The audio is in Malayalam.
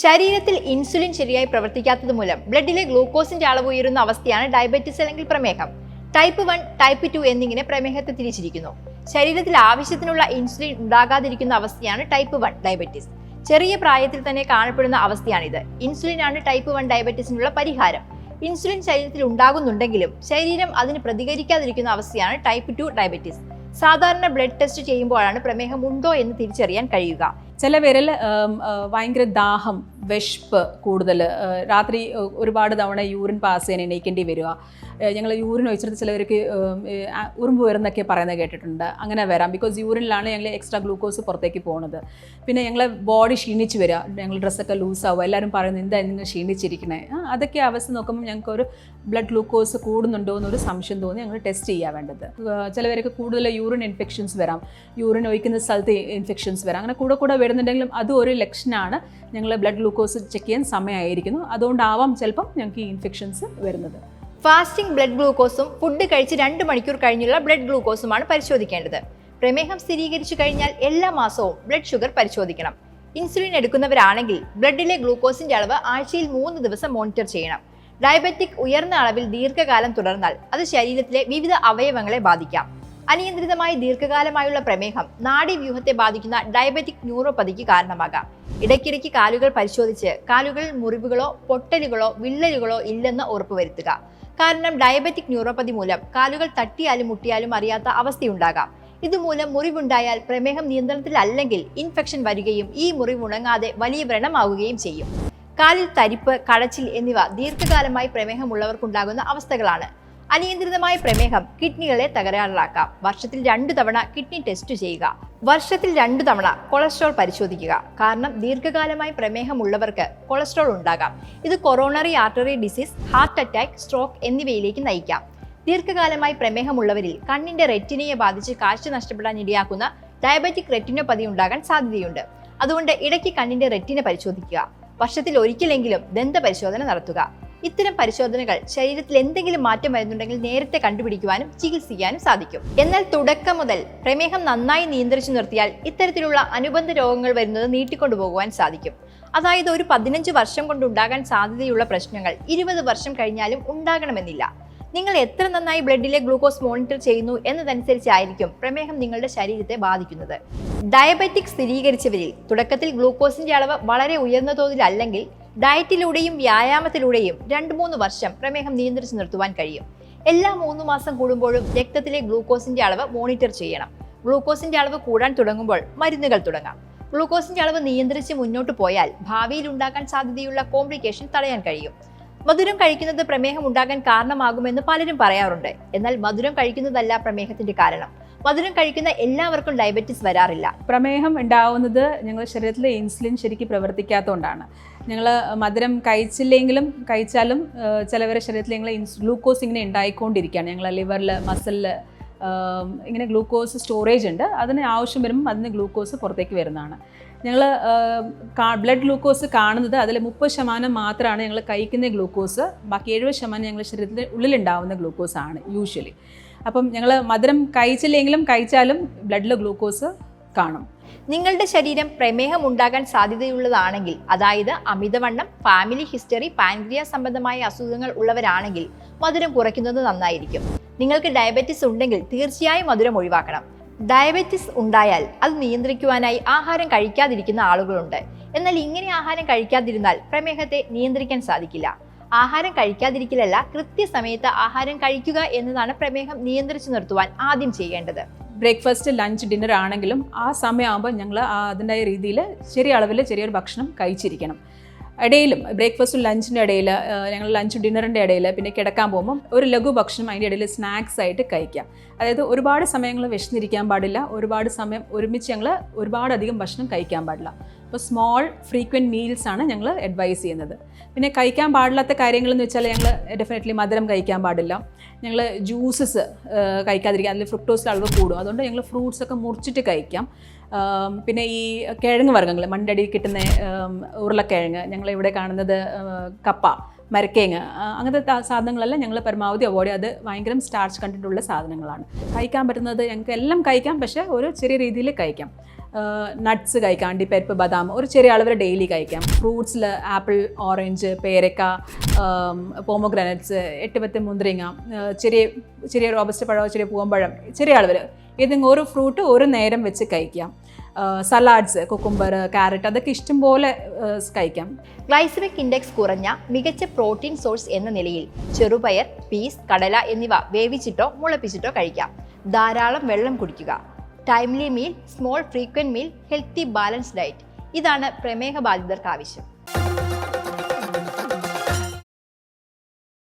ശരീരത്തിൽ ഇൻസുലിൻ ശരിയായി പ്രവർത്തിക്കാത്തത് മൂലം ബ്ലഡിലെ ഗ്ലൂക്കോസിന്റെ അളവ് ഉയരുന്ന അവസ്ഥയാണ് ഡയബറ്റിസ് അല്ലെങ്കിൽ പ്രമേഹം. ടൈപ്പ് 1, ടൈപ്പ് 2 എന്നിങ്ങനെ പ്രമേഹത്തെ തിരിച്ചിരിക്കുന്നു. ശരീരത്തിൽ ആവശ്യത്തിനുള്ള ഇൻസുലിൻ ഉണ്ടാകാതിരിക്കുന്ന അവസ്ഥയാണ് ടൈപ്പ് 1 ഡയബറ്റിസ്. ചെറിയ പ്രായത്തിൽ തന്നെ കാണപ്പെടുന്ന അവസ്ഥയാണിത്. ഇൻസുലിൻ ആണ് ടൈപ്പ് 1 ഡയബറ്റിസിനുള്ള പരിഹാരം. ഇൻസുലിൻ ശരീരത്തിൽ ഉണ്ടാകുന്നുണ്ടെങ്കിലും ശരീരം അതിന് പ്രതികരിക്കാതിരിക്കുന്ന അവസ്ഥയാണ് ടൈപ്പ് 2 ഡയബറ്റിസ്. സാധാരണ ബ്ലഡ് ടെസ്റ്റ് ചെയ്യുമ്പോഴാണ് പ്രമേഹം ഉണ്ടോ എന്ന് തിരിച്ചറിയാൻ കഴിയുക. ചില പേരിൽ ഭയങ്കര ദാഹം, വിശപ്പ് കൂടുതൽ, രാത്രി ഒരുപാട് തവണ യൂറിൻ പാസ് ചെയ്യാൻ എണീക്കേണ്ടി വരിക, ഞങ്ങൾ യൂറിൻ ഒഴിച്ചിട്ട് ചിലവർക്ക് ഉറുമ്പ് വരുന്നൊക്കെ പറയുന്നത് കേട്ടിട്ടുണ്ട്. അങ്ങനെ വരാം, ബിക്കോസ് യൂറിനിലാണ് ഞങ്ങൾ എക്സ്ട്രാ ഗ്ലൂക്കോസ് പുറത്തേക്ക് പോകുന്നത്. പിന്നെ ഞങ്ങളെ ബോഡി ക്ഷീണിച്ച് വരിക, ഞങ്ങൾ ഡ്രസ്സൊക്കെ ലൂസാവുക, എല്ലാവരും പറയുന്നത് എന്താ നിങ്ങൾ ക്ഷീണിച്ചിരിക്കണേ. അതൊക്കെ അവസ്ഥ നോക്കുമ്പോൾ ഞങ്ങൾക്കൊരു ബ്ലഡ് ഗ്ലൂക്കോസ് കൂടുന്നുണ്ടോ എന്നൊരു സംശയം തോന്നി ഞങ്ങൾ ടെസ്റ്റ് ചെയ്യാൻ വേണ്ടത്. ചിലവർക്ക് കൂടുതൽ യൂറിൻ ഇൻഫെക്ഷൻസ് വരാം, യൂറിൻ ഒഴിക്കുന്ന സ്ഥലത്ത് ഇൻഫെക്ഷൻസ് വരാം. അങ്ങനെ കൂടെ വരുന്നുണ്ടെങ്കിലും അതും ഒരു ലക്ഷണമാണ് ഞങ്ങൾ ബ്ലഡ് ഗ്ലൂക്കോസ് ചെക്ക് ചെയ്യാൻ സമയമായിരിക്കുന്നു. അതുകൊണ്ടാവാം ചിലപ്പം ഞങ്ങൾക്ക് ഈ ഇൻഫെക്ഷൻസ് വരുന്നത്. ഫാസ്റ്റിംഗ് ബ്ലഡ് ഗ്ലൂക്കോസും ഫുഡ് കഴിച്ച് 2 മണിക്കൂർ കഴിഞ്ഞുള്ള ബ്ലഡ് ഗ്ലൂക്കോസുമാണ് പരിശോധിക്കേണ്ടത്. പ്രമേഹം സ്ഥിരീകരിച്ചു കഴിഞ്ഞാൽ എല്ലാ മാസവും ബ്ലഡ് ഷുഗർ പരിശോധിക്കണം. ഇൻസുലിൻ എടുക്കുന്നവരാണെങ്കിൽ ബ്ലഡിലെ ഗ്ലൂക്കോസിന്റെ അളവ് ആഴ്ചയിൽ 3 ദിവസം മോണിറ്റർ ചെയ്യണം. ഡയബറ്റിക് ഉയർന്ന അളവിൽ ദീർഘകാലം തുടർന്നാൽ അത് ശരീരത്തിലെ വിവിധ അവയവങ്ങളെ ബാധിക്കാം. അനിയന്ത്രിതമായ ദീർഘകാലമായുള്ള പ്രമേഹം നാഡീവ്യൂഹത്തെ ബാധിക്കുന്ന ഡയബറ്റിക് ന്യൂറോപ്പതിക്ക് കാരണമാകാം. ഇടയ്ക്കിടയ്ക്ക് കാലുകൾ പരിശോധിച്ച് കാലുകളിൽ മുറിവുകളോ പൊട്ടലുകളോ വിള്ളലുകളോ ഇല്ലെന്ന് ഉറപ്പുവരുത്തുക. കാരണം ഡയബറ്റിക് ന്യൂറോപ്പതി മൂലം കാലുകൾ തട്ടിയാലും മുട്ടിയാലും അറിയാത്ത അവസ്ഥയുണ്ടാകാം. ഇതുമൂലം മുറിവുണ്ടായാൽ പ്രമേഹം നിയന്ത്രണത്തിലല്ലെങ്കിൽ ഇൻഫെക്ഷൻ വരികയും ഈ മുറിവ് ഉണങ്ങാതെ വലിയ വ്രണമാവുകയും ചെയ്യും. കാലിൽ തരിപ്പ്, കടച്ചിൽ എന്നിവ ദീർഘകാലമായി പ്രമേഹമുള്ളവർക്കുണ്ടാകുന്ന അവസ്ഥകളാണ്. അനിയന്ത്രിതമായ പ്രമേഹം കിഡ്നികളെ തകരാറിലാക്കാം. വർഷത്തിൽ 2 തവണ കിഡ്നി ടെസ്റ്റ് ചെയ്യുക. വർഷത്തിൽ 2 തവണ കൊളസ്ട്രോൾ പരിശോധിക്കുക. കാരണം ദീർഘകാലമായി പ്രമേഹമുള്ളവർക്ക് കൊളസ്ട്രോൾ ഉണ്ടാകാം. ഇത് coronary artery disease, heart attack, stroke എന്നിവയിലേക്ക് നയിക്കാം. ദീർഘകാലമായി പ്രമേഹമുള്ളവരിൽ കണ്ണിന്റെ റെറ്റിനയെ ബാധിച്ച് കാഴ്ച നഷ്ടപ്പെടാൻ ഇടയാക്കുന്ന ഡയബറ്റിക് റെറ്റിനോപ്പതി ഉണ്ടാകാൻ സാധ്യതയുണ്ട്. അതുകൊണ്ട് ഇടയ്ക്ക് കണ്ണിന്റെ റെറ്റിന പരിശോധിക്കുക. വർഷത്തിൽ ഒരിക്കലെങ്കിലും ദന്ത പരിശോധന നടത്തുക. ഇത്തരം പരിശോധനകൾ ശരീരത്തിൽ എന്തെങ്കിലും മാറ്റം വരുന്നുണ്ടെങ്കിൽ നേരത്തെ കണ്ടുപിടിക്കുവാനും ചികിത്സിക്കാനും സാധിക്കും. എന്നാൽ തുടക്കം മുതൽ പ്രമേഹം നന്നായി നിയന്ത്രിച്ചു നിർത്തിയാൽ ഇത്തരത്തിലുള്ള അനുബന്ധ രോഗങ്ങൾ വരുന്നത് നീട്ടിക്കൊണ്ടുപോകുവാൻ സാധിക്കും. അതായത് ഒരു 15 വർഷം കൊണ്ട് ഉണ്ടാകാൻ സാധ്യതയുള്ള പ്രശ്നങ്ങൾ 20 വർഷം കഴിഞ്ഞാലും ഉണ്ടാകണമെന്നില്ല. നിങ്ങൾ എത്ര നന്നായി ബ്ലഡിലെ ഗ്ലൂക്കോസ് മോണിറ്റർ ചെയ്യുന്നു എന്നതനുസരിച്ചായിരിക്കും പ്രമേഹം നിങ്ങളുടെ ശരീരത്തെ ബാധിക്കുന്നത്. ഡയബറ്റിക് സ്ഥിരീകരിച്ചവരിൽ തുടക്കത്തിൽ ഗ്ലൂക്കോസിന്റെ അളവ് വളരെ ഉയർന്ന തോതിലല്ലെങ്കിൽ ഡയറ്റിലൂടെയും വ്യായാമത്തിലൂടെയും 2-3 വർഷം പ്രമേഹം നിയന്ത്രിച്ചു നിർത്തുവാൻ കഴിയും. എല്ലാ 3 മാസം കൂടുമ്പോഴും രക്തത്തിലെ ഗ്ലൂക്കോസിന്റെ അളവ് മോണിറ്റർ ചെയ്യണം. ഗ്ലൂക്കോസിന്റെ അളവ് കൂടാൻ തുടങ്ങുമ്പോൾ മരുന്നുകൾ തുടങ്ങാം. ഗ്ലൂക്കോസിന്റെ അളവ് നിയന്ത്രിച്ച് മുന്നോട്ട് പോയാൽ ഭാവിയിൽ ഉണ്ടാകാൻ സാധ്യതയുള്ള കോംപ്ലിക്കേഷൻ തടയാൻ കഴിയും. മധുരം കഴിക്കുന്നത് പ്രമേഹം ഉണ്ടാകാൻ കാരണമാകുമെന്ന് പലരും പറയാറുണ്ട്. എന്നാൽ മധുരം കഴിക്കുന്നതല്ല പ്രമേഹത്തിന്റെ കാരണം. മധുരം കഴിക്കുന്ന എല്ലാവർക്കും ഡയബറ്റിസ് വരാറില്ല. പ്രമേഹം ഉണ്ടാവുന്നത് ഞങ്ങളുടെ ശരീരത്തിലെ ഇൻസുലിൻ ശരിക്കും പ്രവർത്തിക്കാത്തതുകൊണ്ടാണ്. ഞങ്ങൾ മധുരം കഴിച്ചില്ലെങ്കിലും കഴിച്ചാലും ചിലവരുടെ ശരീരത്തിൽ ഞങ്ങൾ ഗ്ലൂക്കോസ് ഇങ്ങനെ ഉണ്ടായിക്കൊണ്ടിരിക്കുകയാണ്. ഞങ്ങളെ ലിവറിൽ, മസിലിൽ ഇങ്ങനെ ഗ്ലൂക്കോസ് സ്റ്റോറേജ് ഉണ്ട്. അതിന് ആവശ്യം വരുമ്പോൾ അതിന് ഗ്ലൂക്കോസ് പുറത്തേക്ക് വരുന്നതാണ്. ഞങ്ങൾ ബ്ലഡ് ഗ്ലൂക്കോസ് കാണുന്നത് അതിൽ 30% മാത്രമാണ് ഞങ്ങൾ കഴിക്കുന്ന ഗ്ലൂക്കോസ്. ബാക്കി 70% ഞങ്ങളുടെ ശരീരത്തിൻ്റെ ഉള്ളിലുണ്ടാവുന്ന ഗ്ലൂക്കോസ് ആണ് യൂഷ്വലി. അപ്പം ഞങ്ങൾ മധുരം കഴിച്ചില്ലെങ്കിലും കഴിച്ചാലും ബ്ലഡിൽ ഗ്ലൂക്കോസ് കാണും. നിങ്ങളുടെ ശരീരം പ്രമേഹം ഉണ്ടാകാൻ സാധ്യതയുള്ളതാണെങ്കിൽ, അതായത് അമിതവണ്ണം, ഫാമിലി ഹിസ്റ്ററി, പാൻക്രിയാസ് സംബന്ധമായ അസുഖങ്ങൾ ഉള്ളവരാണെങ്കിൽ മധുരം കുറയ്ക്കുന്നത് നന്നായിരിക്കും. നിങ്ങൾക്ക് ഡയബറ്റിസ് ഉണ്ടെങ്കിൽ തീർച്ചയായും മധുരം ഒഴിവാക്കണം. ഡയബറ്റിസ് ഉണ്ടായാൽ അത് നിയന്ത്രിക്കുവാനായി ആഹാരം കഴിക്കാതിരിക്കുന്ന ആളുകളുണ്ട്. എന്നാൽ ഇങ്ങനെ ആഹാരം കഴിക്കാതിരുന്നാൽ പ്രമേഹത്തെ നിയന്ത്രിക്കാൻ സാധിക്കില്ല. ആഹാരം കഴിക്കാതിരിക്കലല്ല, കൃത്യസമയത്ത് ആഹാരം കഴിക്കുക എന്നതാണ് പ്രമേഹം നിയന്ത്രിച്ചു നിർത്തുവാൻ ആദ്യം ചെയ്യേണ്ടത്. ബ്രേക്ക്ഫാസ്റ്റ്, ലഞ്ച്, ഡിന്നർ ആണെങ്കിലും ആ സമയമാകുമ്പോൾ ഞങ്ങൾ അതിൻ്റെ രീതിയിൽ ചെറിയ അളവിൽ ചെറിയൊരു ഭക്ഷണം കഴിച്ചിരിക്കണം. ഇടയിലും ബ്രേക്ക്ഫാസ്റ്റും ലഞ്ചിൻ്റെ ഇടയിൽ, ഞങ്ങൾ ലഞ്ച് ഡിന്നറിൻ്റെ ഇടയിൽ, പിന്നെ കിടക്കാൻ പോകുമ്പം ഒരു ലഘു ഭക്ഷണം അതിൻ്റെ ഇടയിൽ സ്നാക്സ് ആയിട്ട് കഴിക്കാം. അതായത് ഒരുപാട് സമയങ്ങൾ വിശന്നിരിക്കാൻ പാടില്ല, ഒരുപാട് സമയം ഒരുമിച്ച് ഞങ്ങൾ ഒരുപാടധികം ഭക്ഷണം കഴിക്കാൻ പാടില്ല. അപ്പോൾ സ്മോൾ ഫ്രീക്വൻറ്റ് മീൽസ് ആണ് ഞങ്ങൾ അഡ്വൈസ് ചെയ്യുന്നത്. പിന്നെ കഴിക്കാൻ പാടില്ലാത്ത കാര്യങ്ങളെന്ന് വെച്ചാൽ ഞങ്ങൾ ഡെഫിനറ്റ്ലി മധുരം കഴിക്കാൻ പാടില്ല. ഞങ്ങൾ ജ്യൂസസ് കഴിക്കാതിരിക്കുക, അതിൽ ഫ്രുക്ടോസിൻ്റെ അളവ് കൂടും. അതുകൊണ്ട് ഞങ്ങൾ ഫ്രൂട്ട്സൊക്കെ മുറിച്ചിട്ട് കഴിക്കാം. പിന്നെ ഈ കിഴങ്ങ് വർഗ്ഗങ്ങൾ, മണ്ടടി കിട്ടുന്ന ഉരുളക്കിഴങ്ങ്, ഞങ്ങളിവിടെ കാണുന്നത് കപ്പ, മരക്കേങ്ങ്, അങ്ങനത്തെ സാധനങ്ങളെല്ലാം ഞങ്ങൾ പരമാവധി അവോയ്ഡ് ചെയ്യും. അത് ഭയങ്കര സ്റ്റാർച്ച് കണ്ടൻറ്റുള്ള സാധനങ്ങളാണ്. കഴിക്കാൻ പറ്റുന്നത് ഞങ്ങൾക്ക് എല്ലാം കഴിക്കാം, പക്ഷേ ഒരു ചെറിയ രീതിയിൽ കഴിക്കാം. നട്ട്സ് കഴിക്കാം, അണ്ടിപ്പരിപ്പ്, ബദാം ഒരു ചെറിയ അളവിൽ ഡെയിലി കഴിക്കാം. ഫ്രൂട്ട്സിൽ ആപ്പിൾ, ഓറഞ്ച്, പേരക്ക, പോമോഗ്രാനറ്റ്സ്, 8-10 മുന്തിരിങ്ങ, ചെറിയ റോബസ്റ്റ് പഴം, ചെറിയ പൂവമ്പഴം, ചെറിയ അളവിൽ ഏതെങ്കിലും ഒരു ഫ്രൂട്ട് ഒരു നേരം വെച്ച് കഴിക്കാം. സലാഡ്സ്, കുക്കുംബർ, ക്യാരറ്റ് അതൊക്കെ ഇഷ്ടം പോലെ കഴിക്കാം. ഗ്ലൈസമിക് ഇൻഡെക്സ് കുറഞ്ഞ മികച്ച പ്രോട്ടീൻ സോഴ്സ് എന്ന നിലയിൽ ചെറുപയർ, പീസ്, കടല എന്നിവ വേവിച്ചിട്ടോ മുളപ്പിച്ചിട്ടോ കഴിക്കാം. ധാരാളം വെള്ളം കുടിക്കുക. Timely meal, small frequent meal, healthy balance diet ഇതാണ് പ്രമേഹ ബാധിതർക്ക് ആവശ്യം.